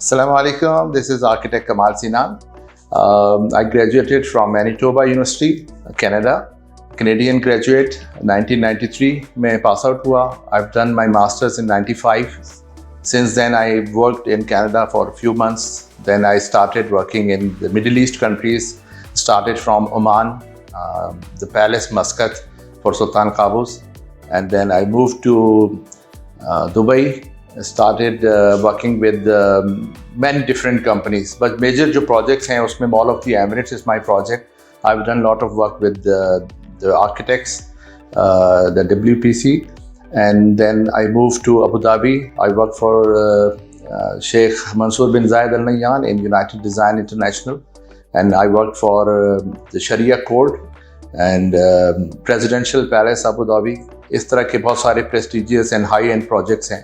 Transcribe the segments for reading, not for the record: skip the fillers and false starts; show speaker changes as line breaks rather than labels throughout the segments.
Assalamu alaikum, this is architect Kamal Sinan. I graduated from Manitoba University, Canada. Canadian graduate, 1993 में pass out हुआ. I've done my masters in 95. Since then I worked in Canada for a few months. Then I started working in the Middle East countries. Started from Oman, the Palace Muscat for Sultan Qaboos. And then I moved to Dubai. Started working with many different companies, but major जो projects हैं उसमें Mall of the Emirates is my project. I've done a lot of work with the architects, the WPC, and then I moved to Abu Dhabi. I worked for Sheikh Mansour bin Zayed Al Nahyan in United Design International, and I worked for the Sharia Code and Presidential Palace Abu Dhabi. इस तरह के बहुत सारे prestigious and high-end projects हैं.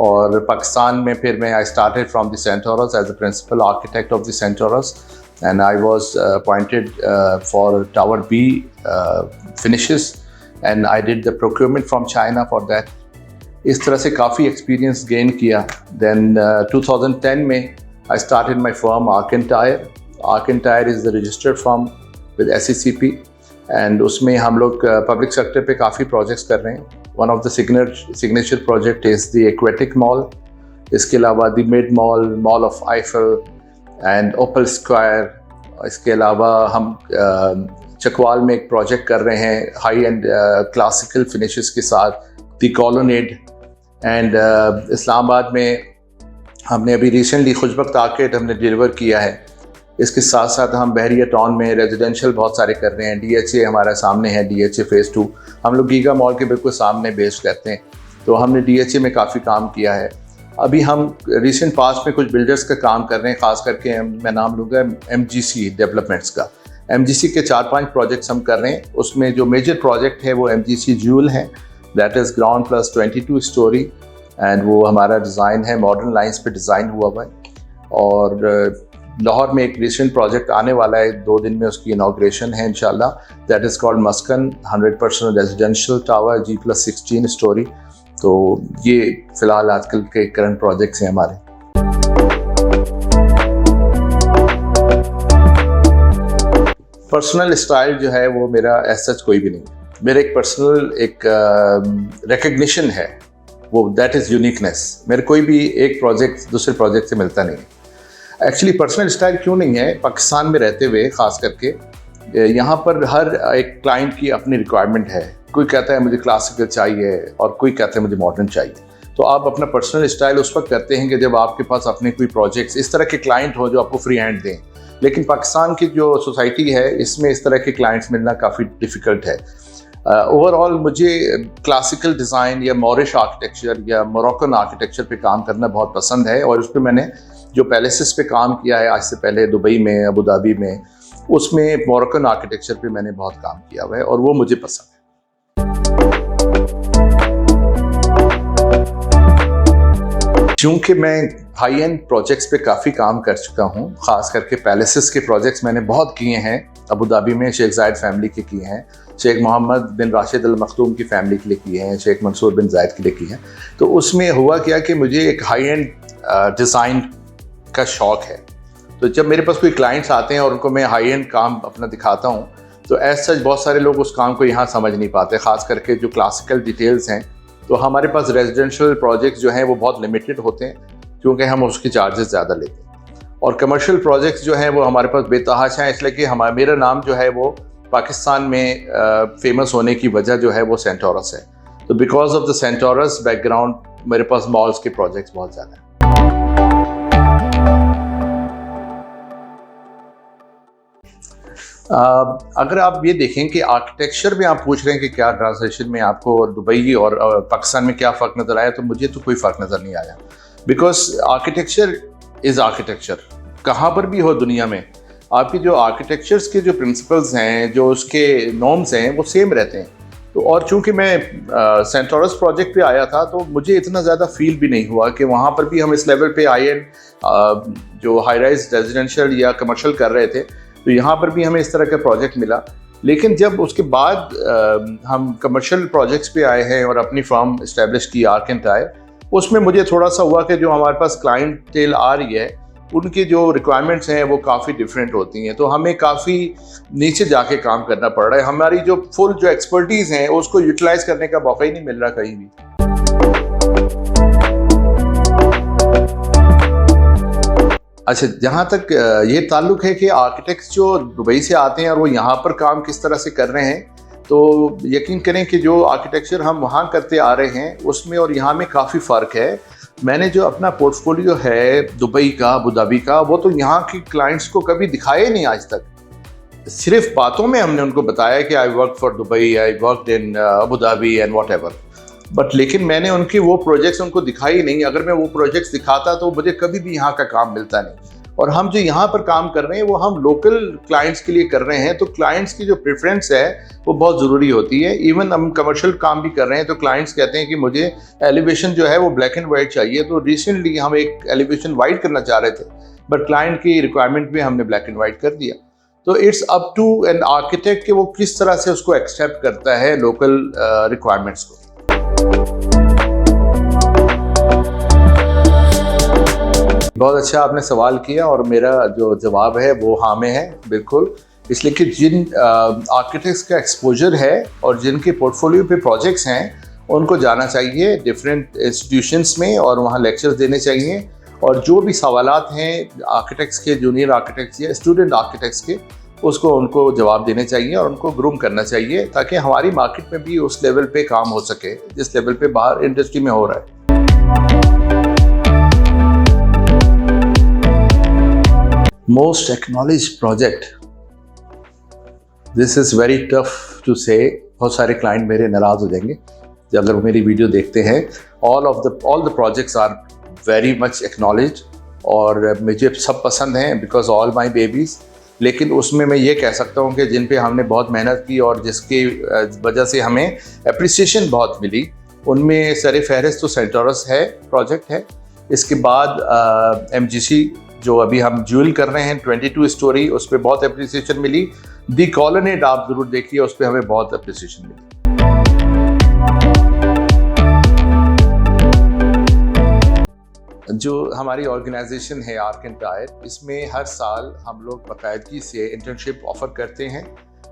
और पाकिस्तान में फिर मैं I started from the Centaurus as the principal architect of the Centaurus and I was appointed for tower B finishes and I did the procurement from China for that. इस तरह से काफ़ी experience gain किया. Then 2010 में I started my firm Arkentire. Arkentire is the registered firm with SECP and उसमें हम लोग public sector पे काफ़ी प्रोजेक्ट्स कर रहे हैं. One of the signature project is the aquatic mall. इसके अलावा the mid mall, mall of Eiffel and Opal Square. इसके अलावा हम चकवाल में एक प्रोजेक्ट कर रहे हैं हाई एंड क्लासिकल फिनिशेस के साथ, द कॉलोनेड. एंड इस्लामाबाद में हमने अभी रिसेंटली खुशबख्त आर्केड हमने डिलीवर किया है. इसके साथ साथ हम बहरिया टाउन में रेजिडेंशियल बहुत सारे कर रहे हैं. DHA हमारा सामने है, DHA फेज़ 2. हम लोग गीगा मॉल के बिल्कुल सामने बेस्ड रहते हैं, तो हमने DHA में काफ़ी काम किया है. अभी हम रिसेंट पास्ट में कुछ बिल्डर्स का काम कर रहे हैं, ख़ास करके मैं नाम लूँगा MGC डेवलपमेंट्स का. MGC के 4-5 प्रोजेक्ट्स हम कर रहे हैं. उसमें जो मेजर प्रोजेक्ट है वो MGC ज्यूल है, that is ground plus 22 story, and वो हमारा डिज़ाइन है, मॉडर्न लाइन्स पे डिज़ाइन हुआ हुआ है. और लाहौर में एक रिसेंट प्रोजेक्ट आने वाला है, 2 दिन में उसकी इनॉग्रेशन है इंशाल्लाह. That is called Maskan, 100% residential tower, G+16 storey. तो ये फ़िलहाल आजकल के करंट प्रोजेक्ट्स हैं हमारे. पर्सनल स्टाइल जो है वो मेरा एज सच कोई भी नहीं. मेरा एक पर्सनल एक रिकग्निशन है, वो दैट इज़ यूनिकनेस. मेरे कोई भी एक प्रोजेक्ट दूसरे प्रोजेक्ट से मिलता नहीं. एक्चुअली पर्सनल स्टाइल क्यों नहीं है, पाकिस्तान में रहते हुए ख़ास करके यहाँ पर हर एक क्लाइंट की अपनी रिक्वायरमेंट है. कोई कहता है मुझे क्लासिकल चाहिए और कोई कहता है मुझे मॉडर्न चाहिए. तो आप अपना पर्सनल स्टाइल उस वक्त करते हैं कि जब आपके पास अपने कोई प्रोजेक्ट्स इस तरह के क्लाइंट हो जो आपको फ्री हैंड दें. लेकिन पाकिस्तान की जो सोसाइटी है इसमें इस तरह के क्लाइंट्स मिलना काफ़ी डिफ़िकल्ट है. ओवरऑल मुझे क्लासिकल डिज़ाइन या मॉरिश आर्किटेक्चर या मोरक्कन आर्किटेक्चर पे काम करना बहुत पसंद है. और उस पर मैंने जो पैलेसेस पे काम किया है आज से पहले दुबई में, अबू धाबी में, उसमें मोरक्कन आर्किटेक्चर पे मैंने बहुत काम किया हुआ है और वो मुझे पसंद है. क्योंकि मैं हाई एंड प्रोजेक्ट्स पे काफ़ी काम कर चुका हूँ, ख़ास करके पैलेसेस के प्रोजेक्ट्स मैंने बहुत किए हैं. अबू धाबी में शेख जायद फैमिली के किए हैं, शेख मोहम्मद बिन राशिद अल मखदूम की फैमिली के लिए किए हैं, शेख मंसूर बिन जायद के लिए किए हैं. तो उसमें हुआ क्या कि मुझे एक हाई एंड डिज़ाइन का शौक़ है. तो जब मेरे पास कोई क्लाइंट्स आते हैं और उनको मैं हाई एंड काम अपना दिखाता हूँ, तो एज सच बहुत सारे लोग उस काम को यहाँ समझ नहीं पाते, ख़ास करके जो क्लासिकल डिटेल्स हैं. तो हमारे पास रेजिडेंशियल प्रोजेक्ट्स जो हैं वो बहुत लिमिटेड होते हैं क्योंकि हम उसके चार्जेस ज़्यादा लेते हैं. और कमर्शियल प्रोजेक्ट्स जो हैं वो हमारे पास बेतहाशा हैं, इसलिए कि मेरा नाम जो है वो पाकिस्तान में फेमस होने की वजह जो है वो सेंटोरस है. तो because of the Centaurus background मेरे पास मॉल्स के प्रोजेक्ट्स बहुत ज़्यादा हैं. अगर आप ये देखें कि आर्किटेक्चर में आप पूछ रहे हैं कि क्या ट्रांसलेशन में आपको दुबई और पाकिस्तान में क्या फ़र्क नज़र आया, तो मुझे तो कोई फ़र्क नज़र नहीं आया. बिकॉज आर्किटेक्चर इज़ आर्किटेक्चर कहाँ पर भी हो दुनिया में. आपकी जो आर्किटेक्चर्स के जो प्रिंसिपल्स हैं, जो उसके नॉर्म्स हैं, वो सेम रहते हैं. तो और चूँकि मैं सेंटोरस प्रोजेक्ट पे आया था तो मुझे इतना ज़्यादा फील भी नहीं हुआ कि वहाँ पर भी हम इस लेवल पे हाई एंड जो हाई राइज रेजिडेंशियल या कमर्शियल कर रहे थे, तो यहाँ पर भी हमें इस तरह का प्रोजेक्ट मिला. लेकिन जब उसके बाद हम कमर्शियल प्रोजेक्ट्स पे आए हैं और अपनी फर्म इस्टेब्लिश की आर्केंटायर, उसमें मुझे थोड़ा सा हुआ कि जो हमारे पास क्लाइंटेल आ रही है उनकी जो रिक्वायरमेंट्स हैं वो काफ़ी डिफरेंट होती हैं, तो हमें काफ़ी नीचे जाके काम करना पड़ रहा है। हमारी जो फुल जो एक्सपर्टीज़ हैं उसको यूटिलाइज करने का मौका ही नहीं मिल रहा कहीं भी। अच्छा, जहाँ तक ये ताल्लुक है कि आर्किटेक्ट्स जो दुबई से आते हैं और वो यहाँ पर काम किस तरह से कर रहे हैं, तो यकीन करें कि जो आर्किटेक्चर हम वहाँ करते आ रहे हैं उसमें और यहाँ में काफ़ी फ़र्क है। मैंने जो अपना पोर्टफोलियो है दुबई का, अबू धाबी का, वो तो यहाँ के क्लाइंट्स को कभी दिखाया ही नहीं आज तक। सिर्फ बातों में हमने उनको बताया कि I work for Dubai, I work in Abu Dhabi and what ever, but लेकिन मैंने उनकी वो प्रोजेक्ट्स उनको दिखाई नहीं। अगर मैं वो प्रोजेक्ट्स दिखाता तो मुझे कभी भी यहाँ का काम मिलता नहीं। और हम जो यहाँ पर काम कर रहे हैं वो हम लोकल क्लाइंट्स के लिए कर रहे हैं, तो क्लाइंट्स की जो प्रेफरेंस है वो बहुत ज़रूरी होती है। इवन हम कमर्शियल काम भी कर रहे हैं तो क्लाइंट्स कहते हैं कि मुझे एलिवेशन जो है वो ब्लैक एंड वाइट चाहिए। तो रिसेंटली हम एक एलिवेशन वाइट करना चाह रहे थे, बट क्लाइंट की रिक्वायरमेंट में हमने ब्लैक एंड वाइट कर दिया। तो it's up to an architect कि वो किस तरह से उसको एक्सेप्ट करता है लोकल रिक्वायरमेंट्स को। बहुत अच्छा आपने सवाल किया और मेरा जो जवाब है वो हाँ में है, बिल्कुल। इसलिए कि जिन आर्किटेक्ट्स का एक्सपोजर है और जिनके पोर्टफोलियो पे प्रोजेक्ट्स हैं उनको जाना चाहिए डिफरेंट इंस्टीट्यूशंस में और वहाँ लेक्चर्स देने चाहिए। और जो भी सवालात हैं आर्किटेक्ट्स के, जूनियर आर्किटेक्ट्स या स्टूडेंट आर्किटेक्ट्स के, उसको उनको जवाब देने चाहिए और उनको ग्रूम करना चाहिए ताकि हमारी मार्केट में भी उस लेवल पे काम हो सके जिस लेवल पे बाहर इंडस्ट्री में हो रहा है। Most acknowledged project, this is very tough to say। बहुत सारे क्लाइंट मेरे नाराज हो जाएंगे अगर वो मेरी वीडियो देखते हैं। all the projects are very much acknowledged और मुझे सब पसंद हैं because all my babies। लेकिन उसमें मैं ये कह सकता हूँ कि जिन पे हमने बहुत मेहनत की और जिसकी वजह से हमें एप्रिसिएशन बहुत मिली, उनमें सर फहरिस्त तो सेंटोरस है, प्रोजेक्ट है। इसके बाद MGC जो अभी हम ज्यूल कर रहे हैं 22 स्टोरी, उस पर बहुत एप्रिसिएशन मिली। दी कॉलोनेट आप ज़रूर देखिए, उस पर हमें बहुत एप्रिसिएशन मिली। जो हमारी ऑर्गेनाइजेशन है आर्क एंड टायर, इसमें हर साल हम लोग बाकायदगी से इंटर्नशिप ऑफ़र करते हैं,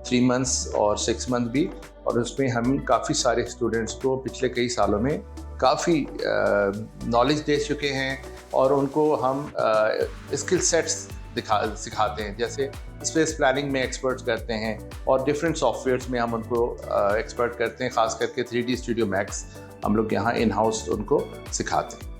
3 मंथ्स और 6 मंथ भी। और उसमें हम काफ़ी सारे स्टूडेंट्स को पिछले कई सालों में काफ़ी नॉलेज दे चुके हैं और उनको हम स्किल सेट्स सिखाते हैं। जैसे स्पेस प्लानिंग में एक्सपर्ट्स करते हैं और डिफरेंट सॉफ्टवेयर्स में हम उनको एक्सपर्ट करते हैं, ख़ास करके 3D स्टूडियो मैक्स हम लोग यहाँ इन हाउस उनको सिखाते हैं।